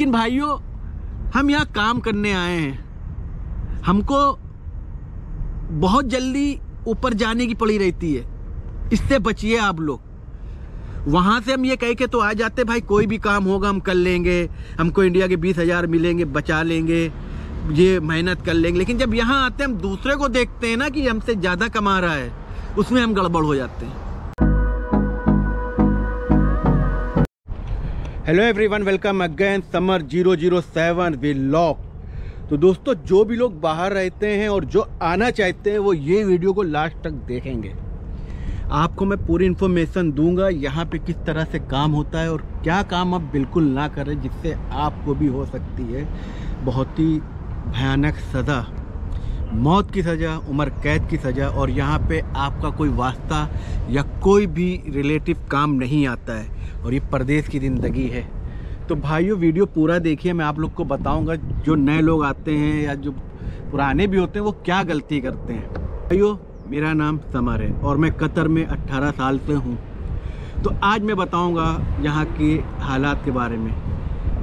लेकिन भाइयों हम यहाँ काम करने आए हैं, हमको बहुत जल्दी ऊपर जाने की पड़ी रहती है, इससे बचिए आप लोग। वहाँ से हम ये कह के तो आ जाते भाई कोई भी काम होगा हम कर लेंगे, हमको इंडिया के 20,000 मिलेंगे, बचा लेंगे, ये मेहनत कर लेंगे। लेकिन जब यहाँ आते हैं हम दूसरे को देखते हैं ना कि हमसे ज़्यादा कमा रहा है, उसमें हम गड़बड़ हो जाते हैं। Hello everyone, welcome again summer 007 vlog. तो दोस्तों, जो भी लोग बाहर रहते हैं और जो आना चाहते हैं वो ये वीडियो को लास्ट तक देखेंगे। आपको मैं पूरी इन्फॉर्मेशन दूंगा यहाँ पे किस तरह से काम होता है और क्या काम आप बिल्कुल ना करें जिससे आपको भी हो सकती है बहुत ही भयानक सज़ा, मौत की सज़ा, उम्र कैद की सज़ा। और यहाँ पे आपका कोई वास्ता या कोई भी रिलेटिव काम नहीं आता है और ये परदेश की ज़िंदगी है। तो भाइयों वीडियो पूरा देखिए, मैं आप लोग को बताऊंगा जो नए लोग आते हैं या जो पुराने भी होते हैं वो क्या गलती करते हैं। भाइयों, मेरा नाम समर है और मैं कतर में 18 साल से हूँ। तो आज मैं बताऊंगा यहाँ के हालात के बारे में।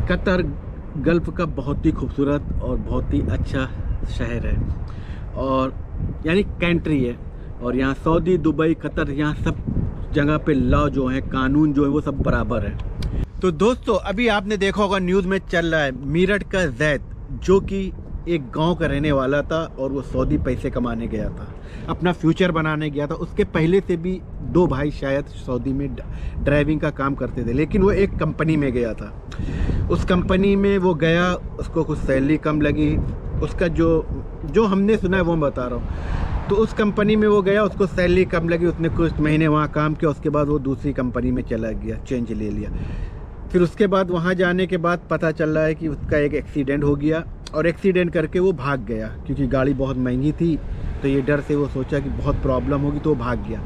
कतर गल्फ़ का बहुत ही खूबसूरत और बहुत ही अच्छा शहर है और यानी कंट्री है। और यहाँ सऊदी, दुबई, कतर, यहाँ सब जगह पे लॉ जो है, कानून जो है वो सब बराबर है। तो दोस्तों, अभी आपने देखा होगा न्यूज़ में चल रहा है, मेरठ का जैद जो कि एक गांव का रहने वाला था और वो सऊदी पैसे कमाने गया था, अपना फ्यूचर बनाने गया था। उसके पहले से भी 2 भाई शायद सऊदी में ड्राइविंग का काम करते थे, लेकिन वो एक कंपनी में गया था। उस कंपनी में वो गया, उसको कुछ सैलरी कम लगी। उसका जो हमने सुना है वो मैं बता रहा हूँ। तो उस कंपनी में वो गया, उसको सैलरी कम लगी, उसने कुछ महीने वहाँ काम किया, उसके बाद वो दूसरी कंपनी में चला गया, चेंज ले लिया। फिर उसके बाद वहाँ जाने के बाद पता चल रहा है कि उसका एक एक्सीडेंट हो गया और एक्सीडेंट करके वो भाग गया, क्योंकि गाड़ी बहुत महंगी थी। तो ये डर से वो सोचा कि बहुत प्रॉब्लम होगी तो वो भाग गया।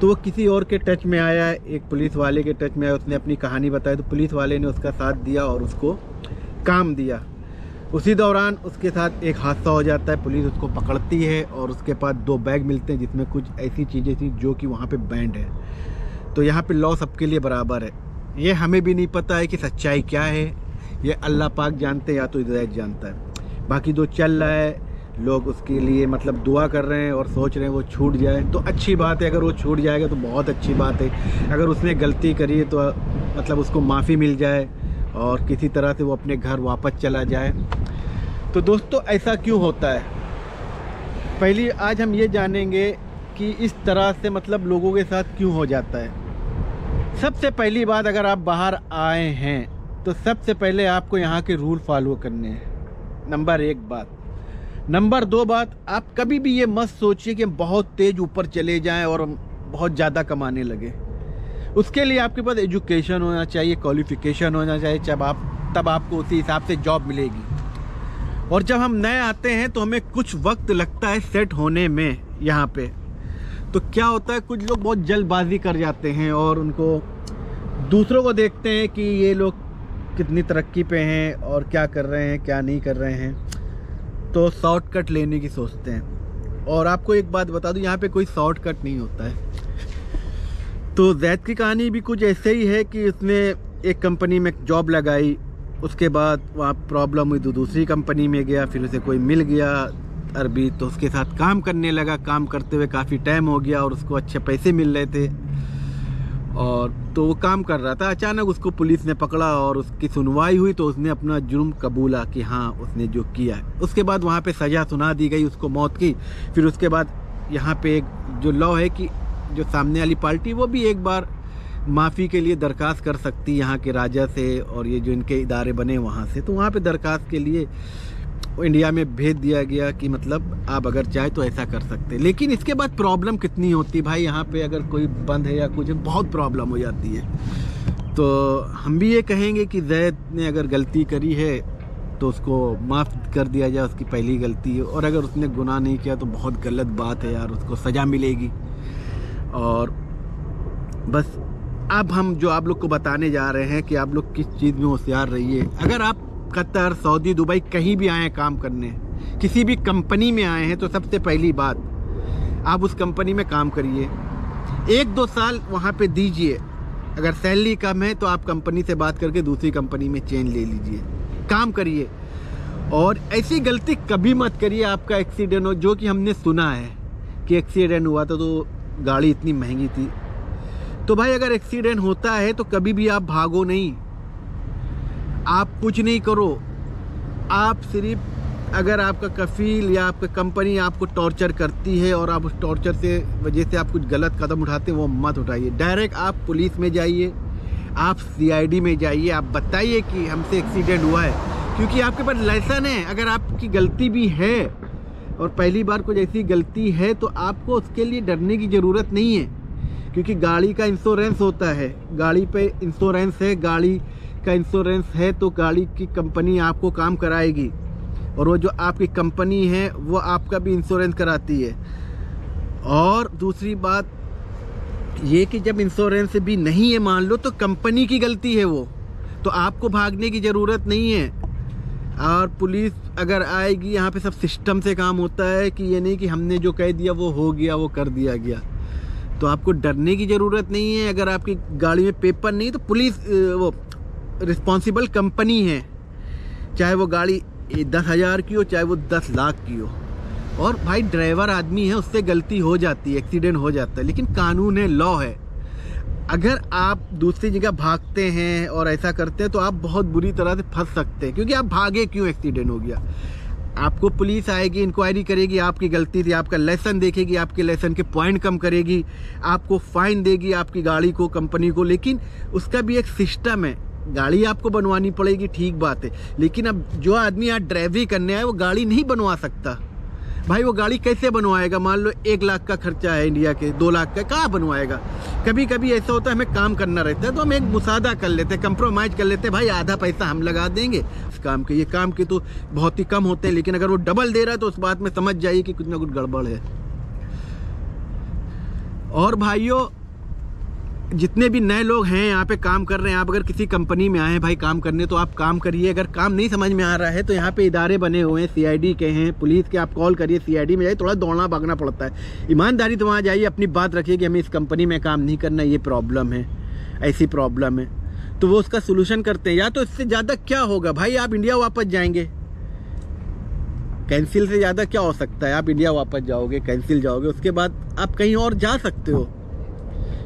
तो वो किसी और के टच में आया, एक पुलिस वाले के टच में आया, उसने अपनी कहानी बताई। तो पुलिस वाले ने उसका साथ दिया और उसको काम दिया। उसी दौरान उसके साथ एक हादसा हो जाता है, पुलिस उसको पकड़ती है और उसके पास 2 बैग मिलते हैं जिसमें कुछ ऐसी चीज़ें थी जो कि वहाँ पे बैंड है। तो यहाँ पे लॉ सबके लिए बराबर है। ये हमें भी नहीं पता है कि सच्चाई क्या है, ये अल्लाह पाक जानते हैं या तो हिदायत जानता है। बाकी जो चल रहा है, लोग उसके लिए मतलब दुआ कर रहे हैं और सोच रहे हैं वो छूट जाए तो अच्छी बात है। अगर वो छूट जाएगा तो बहुत अच्छी बात है। अगर उसने गलती करी तो मतलब उसको माफ़ी मिल जाए और किसी तरह से वो अपने घर वापस चला जाए। तो दोस्तों, ऐसा क्यों होता है, पहले आज हम ये जानेंगे कि इस तरह से मतलब लोगों के साथ क्यों हो जाता है। सबसे पहली बात, अगर आप बाहर आए हैं तो सबसे पहले आपको यहाँ के रूल फॉलो करने हैं, नंबर 1 बात। नंबर 2 बात, आप कभी भी ये मत सोचिए कि हम बहुत तेज़ ऊपर चले जाएं और हम बहुत ज़्यादा कमाने लगे। उसके लिए आपके पास एजुकेशन होना चाहिए, क्वालिफिकेशन होना चाहिए, तब आपको उसी हिसाब से जॉब मिलेगी। और जब हम नए आते हैं तो हमें कुछ वक्त लगता है सेट होने में यहाँ पे। तो क्या होता है, कुछ लोग बहुत जल्दबाजी कर जाते हैं और उनको दूसरों को देखते हैं कि ये लोग कितनी तरक्की पे हैं और क्या कर रहे हैं क्या नहीं कर रहे हैं, तो शॉर्टकट लेने की सोचते हैं। और आपको एक बात बता दूं, यहाँ पे कोई शॉर्टकट नहीं होता है। तो जैद की कहानी भी कुछ ऐसे ही है कि उसने एक कंपनी में जॉब लगाई, उसके बाद वहाँ प्रॉब्लम हुई तो दूसरी कंपनी में गया, फिर उसे कोई मिल गया अरबी, तो उसके साथ काम करने लगा। काम करते हुए काफ़ी टाइम हो गया और उसको अच्छे पैसे मिल रहे थे और तो वो काम कर रहा था। अचानक उसको पुलिस ने पकड़ा और उसकी सुनवाई हुई तो उसने अपना जुर्म कबूला कि हाँ उसने जो किया है। उसके बाद वहाँ पे सज़ा सुना दी गई उसको, मौत की। फिर उसके बाद यहाँ पे एक जो लॉ है कि जो सामने वाली पार्टी वो भी एक बार माफ़ी के लिए दरख्वास्त कर सकती है यहाँ के राजा से और ये जो इनके इदारे बने वहाँ से। तो वहाँ पे दरख्वास्त के लिए इंडिया में भेज दिया गया कि मतलब आप अगर चाहे तो ऐसा कर सकते हैं। लेकिन इसके बाद प्रॉब्लम कितनी होती है भाई, यहाँ पे अगर कोई बंद है या कुछ, बहुत प्रॉब्लम हो जाती है। तो हम भी ये कहेंगे कि जैद ने अगर गलती करी है तो उसको माफ़ कर दिया जाए, उसकी पहली गलती है। और अगर उसने गुनाह नहीं किया तो बहुत गलत बात है यार, उसको सज़ा मिलेगी। और बस अब हम जो आप लोग को बताने जा रहे हैं कि आप लोग किस चीज़ में होशियार रहिए। अगर आप कतर, सऊदी, दुबई कहीं भी आए हैं काम करने, किसी भी कंपनी में आए हैं, तो सबसे पहली बात आप उस कंपनी में काम करिए, 1-2 साल वहाँ पे दीजिए। अगर सैलरी कम है तो आप कंपनी से बात करके दूसरी कंपनी में चेंज ले लीजिए। काम करिए और ऐसी गलती कभी मत करिए आपका एक्सीडेंट हो। जो कि हमने सुना है कि एक्सीडेंट हुआ था तो गाड़ी इतनी महंगी थी। तो भाई अगर एक्सीडेंट होता है तो कभी भी आप भागो नहीं, आप कुछ नहीं करो। आप सिर्फ अगर आपका कफील या आपका कंपनी आपको टॉर्चर करती है और आप उस टॉर्चर से वजह से आप कुछ गलत कदम उठाते हैं, वो मत उठाइए। डायरेक्ट आप पुलिस में जाइए, आप CID में जाइए, आप बताइए कि हमसे एक्सीडेंट हुआ है, क्योंकि आपके पास लाइसेंस है। अगर आपकी गलती भी है और पहली बार कुछ ऐसी गलती है तो आपको उसके लिए डरने की ज़रूरत नहीं है, क्योंकि गाड़ी का इंश्योरेंस होता है, गाड़ी पे इंश्योरेंस है, गाड़ी का इंश्योरेंस है तो गाड़ी की कंपनी आपको काम कराएगी और वो जो आपकी कंपनी है वो आपका भी इंश्योरेंस कराती है। और दूसरी बात ये कि जब इंश्योरेंस भी नहीं है मान लो तो कंपनी की गलती है वो, तो आपको भागने की ज़रूरत नहीं है। और पुलिस अगर आएगी, यहाँ पे सब सिस्टम से काम होता है कि ये नहीं कि हमने जो कह दिया वो हो गया, वो कर दिया गया, तो आपको डरने की ज़रूरत नहीं है। अगर आपकी गाड़ी में पेपर नहीं तो पुलिस वो रिस्पॉन्सिबल कंपनी है, चाहे वो गाड़ी 10,000 की हो चाहे वो 10 लाख की हो। और भाई ड्राइवर आदमी है, उससे गलती हो जाती है, एक्सीडेंट हो जाता है, लेकिन कानून है, लॉ है। अगर आप दूसरी जगह भागते हैं और ऐसा करते हैं तो आप बहुत बुरी तरह से फंस सकते हैं, क्योंकि आप भागे क्यों, एक्सीडेंट हो गया। आपको पुलिस आएगी, इंक्वायरी करेगी, आपकी गलती थी, आपका लाइसेंस देखेगी, आपके लाइसेंस के पॉइंट कम करेगी, आपको फाइन देगी आपकी गाड़ी को, कंपनी को। लेकिन उसका भी एक सिस्टम है, गाड़ी आपको बनवानी पड़ेगी, ठीक बात है, लेकिन अब जो आदमी यहाँ ड्राइवरी करने आए वो गाड़ी नहीं बनवा सकता। भाई वो गाड़ी कैसे बनवाएगा? मान लो 1 लाख का खर्चा है इंडिया के, 2 लाख का, कहाँ बनवाएगा? कभी कभी ऐसा होता है हमें काम करना रहता है तो हम एक मुसादा कर लेते हैं, कंप्रोमाइज़ कर लेते हैं, भाई आधा पैसा हम लगा देंगे इस काम के। ये काम के तो बहुत ही कम होते हैं, लेकिन अगर वो डबल दे रहा है तो उस बात में समझ जाइए कि कुछ ना कुछ गड़बड़ है। और भाइयों, जितने भी नए लोग हैं यहाँ पे काम कर रहे हैं, आप अगर किसी कंपनी में आए हैं भाई काम करने, तो आप काम करिए। अगर काम नहीं समझ में आ रहा है तो यहाँ पे इदारे बने हुए हैं, CID के हैं, पुलिस के, आप कॉल करिए, CID में जाइए। थोड़ा दौड़ना भागना पड़ता है, ईमानदारी तो वहाँ जाइए, अपनी बात रखिए कि हमें इस कंपनी में काम नहीं करना, ये प्रॉब्लम है, ऐसी प्रॉब्लम है, तो वो उसका सोल्यूशन करते हैं। या तो इससे ज़्यादा क्या होगा भाई, आप इंडिया वापस जाएंगे, कैंसिल से ज़्यादा क्या हो सकता है? आप इंडिया वापस जाओगे, कैंसिल जाओगे, उसके बाद आप कहीं और जा सकते हो।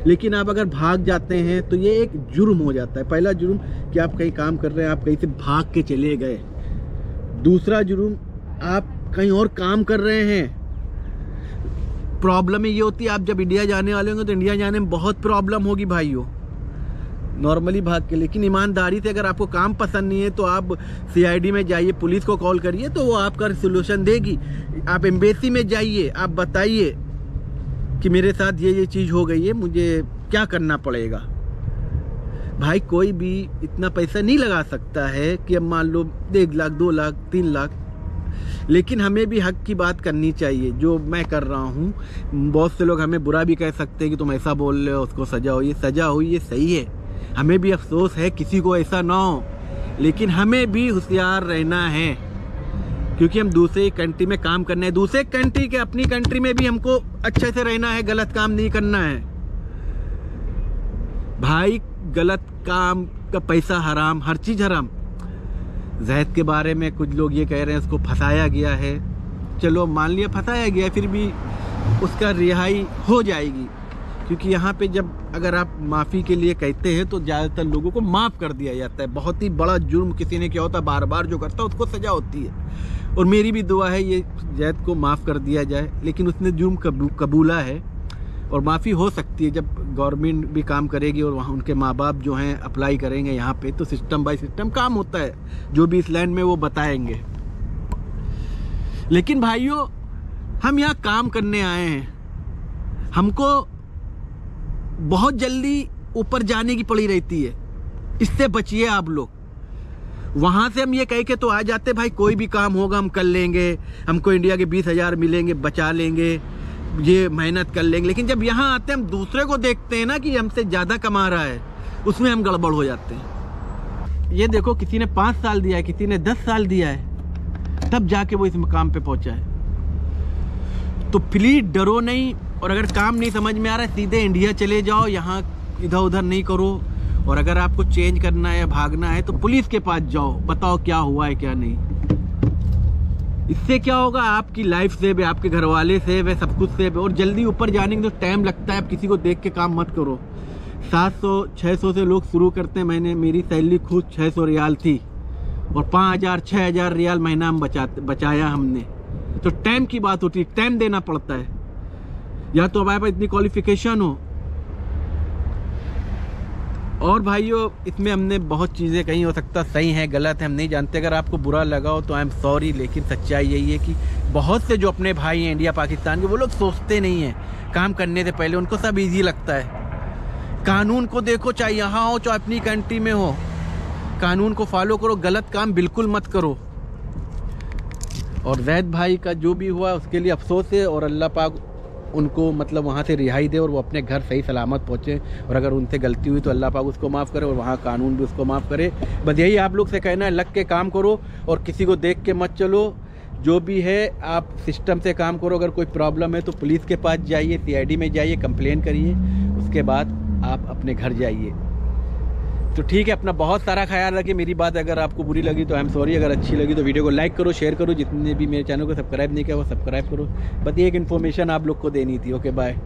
लेकिन आप अगर भाग जाते हैं तो ये एक जुर्म हो जाता है। पहला जुर्म कि आप कहीं काम कर रहे हैं, आप कहीं से भाग के चले गए। दूसरा जुर्म, आप कहीं और काम कर रहे हैं। प्रॉब्लम ये होती है, आप जब इंडिया जाने वाले होंगे तो इंडिया जाने में बहुत प्रॉब्लम होगी भाइयों, नॉर्मली भाग के। लेकिन ईमानदारी से अगर आपको काम पसंद नहीं है तो आप CID में जाइए, पुलिस को कॉल करिए, तो वो आपका सोल्यूशन देगी। आप एम्बेसी में जाइए, आप बताइए कि मेरे साथ ये चीज़ हो गई है, मुझे क्या करना पड़ेगा। भाई कोई भी इतना पैसा नहीं लगा सकता है कि अब मान लो 1 लाख, 2 लाख, 3 लाख, लेकिन हमें भी हक की बात करनी चाहिए। जो मैं कर रहा हूँ, बहुत से लोग हमें बुरा भी कह सकते हैं कि तुम ऐसा बोल रहे हो, उसको सज़ा हुई, सज़ा हुई, ये सही है, हमें भी अफसोस है, किसी को ऐसा ना हो, लेकिन हमें भी होशियार रहना है, क्योंकि हम दूसरे कंट्री में काम करना है। दूसरे कंट्री के अपनी कंट्री में भी हमको अच्छे से रहना है, गलत काम नहीं करना है। भाई गलत काम का पैसा हराम, हर चीज़ हराम। जैद के बारे में कुछ लोग ये कह रहे हैं उसको फंसाया गया है, चलो मान लिया फंसाया गया, फिर भी उसका रिहाई हो जाएगी, क्योंकि यहाँ पे जब अगर आप माफ़ी के लिए कहते हैं तो ज़्यादातर लोगों को माफ़ कर दिया जाता है। बहुत ही बड़ा जुर्म किसी ने किया होता, बार बार जो करता है उसको सज़ा होती है। और मेरी भी दुआ है ये जैद को माफ़ कर दिया जाए, लेकिन उसने जुर्म कबूला है और माफ़ी हो सकती है जब गवर्नमेंट भी काम करेगी और वहाँ उनके माँ बाप जो हैं अप्लाई करेंगे यहाँ पे, तो सिस्टम बाय सिस्टम काम होता है, जो भी इस लैंड में वो बताएंगे। लेकिन भाइयों, हम यहाँ काम करने आए हैं, हमको बहुत जल्दी ऊपर जाने की पड़ी रहती है, इससे बचिए आप लोग। वहाँ से हम ये कह के तो आ जाते भाई कोई भी काम होगा हम कर लेंगे, हमको इंडिया के 20,000 मिलेंगे, बचा लेंगे, ये मेहनत कर लेंगे। लेकिन जब यहाँ आते हैं हम दूसरे को देखते हैं ना कि हमसे ज़्यादा कमा रहा है, उसमें हम गड़बड़ हो जाते हैं। ये देखो, किसी ने 5 साल दिया है, किसी ने 10 साल दिया है, तब जाके वो इस मुकाम पे पहुँचा है। तो प्लीज़ डरो नहीं, और अगर काम नहीं समझ में आ रहा है सीधे इंडिया चले जाओ, यहाँ इधर उधर नहीं करो। और अगर आपको चेंज करना है या भागना है तो पुलिस के पास जाओ, बताओ क्या हुआ है क्या नहीं। इससे क्या होगा, आपकी लाइफ सेव है, आपके घर वाले सेव है, सब कुछ सेव है। और जल्दी ऊपर जाने में तो टाइम लगता है, आप किसी को देख के काम मत करो। 700-600 से लोग शुरू करते हैं। मेरी सैलरी खुद 600 रियाल थी और 5000-6000 रियाल महीना में बचाया हमने। तो टाइम की बात होती है, टाइम देना पड़ता है। या तो हमारे पास इतनी क्वालिफिकेशन हो। और भाइयों, इसमें हमने बहुत चीज़ें कही, हो सकता सही है गलत है हम नहीं जानते। अगर आपको बुरा लगा हो तो आई एम सॉरी, लेकिन सच्चाई यही है कि बहुत से जो अपने भाई हैं इंडिया पाकिस्तान के, वो लोग सोचते नहीं हैं काम करने से पहले। उनको सब इजी लगता है। कानून को देखो, चाहे यहाँ हो चाहे अपनी कंट्री में हो, कानून को फॉलो करो, गलत काम बिल्कुल मत करो। और जैद भाई का जो भी हुआ उसके लिए अफसोस है, और अल्लाह पाक उनको मतलब वहाँ से रिहाई दे और वो अपने घर सही सलामत पहुँचे। और अगर उनसे गलती हुई तो अल्लाह पाक उसको माफ़ करे और वहाँ कानून भी उसको माफ़ करे। बस यही आप लोग से कहना है, लग के काम करो और किसी को देख के मत चलो। जो भी है आप सिस्टम से काम करो। अगर कोई प्रॉब्लम है तो पुलिस के पास जाइए, CID में जाइए, कंप्लेन करिए, उसके बाद आप अपने घर जाइए। तो ठीक है, अपना बहुत सारा ख्याल रखिए। मेरी बात अगर आपको बुरी लगी तो आई एम सॉरी। अगर अच्छी लगी तो वीडियो को लाइक करो, शेयर करो। जितने भी मेरे चैनल को सब्सक्राइब नहीं किया वो सब्सक्राइब करो। बस एक इन्फॉर्मेशन आप लोग को देनी थी। Okay bye.